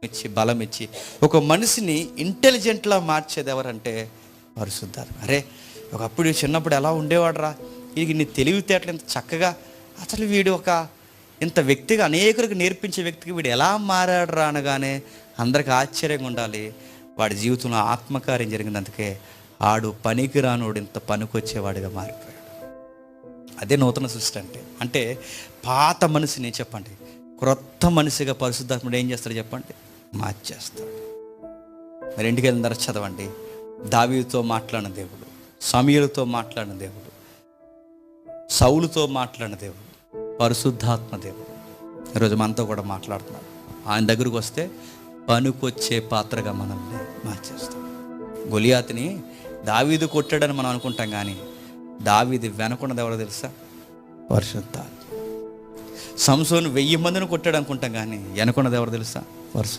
ఇచ్చి బలం ఇచ్చి ఒక మనిషిని ఇంటెలిజెంట్లా మార్చేది ఎవరంటే పరిశుద్ధాత్మ. అరే ఒకప్పుడు చిన్నప్పుడు ఎలా ఉండేవాడురా, ఇది నీ తెలివితేటలు ఇంత చక్కగా, అసలు వీడు ఒక ఇంత వ్యక్తిగా అనేకులకు నేర్పించే వ్యక్తికి వీడు ఎలా మారాడురా అనగానే అందరికి ఆశ్చర్యంగా ఉండాలి. వాడి జీవితంలో ఆత్మకార్యం జరిగినందుకే ఆడు పనికిరానోడు ఇంత పనికొచ్చేవాడిగా మారిపోయాడు. అదే నూతన సృష్టి అంటే. అంటే పాత మనిషిని చెప్పండి క్రొత్త మనిషిగా పరిశుద్ధాత్ముడు ఏం చేస్తాడు చెప్పండి, మార్చేస్తాడు. మరి ఇంటికి వెళ్ళిన తర్వాత చదవండి, దావీదుతో మాట్లాడిన దేవుడు, సమూయేలుతో మాట్లాడిన దేవుడు, సౌలుతో మాట్లాడిన దేవుడు, పరిశుద్ధాత్మ దేవుడు ఈరోజు మనతో కూడా మాట్లాడుతున్నాడు. ఆయన దగ్గరకు వస్తే పనికొచ్చే పాత్రగా మనల్ని మార్చేస్తాం. గొలియాతుని దావీదు కొట్టాడని మనం అనుకుంటాం, కానీ దావీదు వెనకున్నది ఎవరో తెలుసా, పరిశుద్ధాత్మ. సంసోను 1000 మందిని కొట్టాడు అనుకుంటాం, కానీ వెనకున్నది ఎవరు తెలుసా, పరిశుద్ధాత్మ.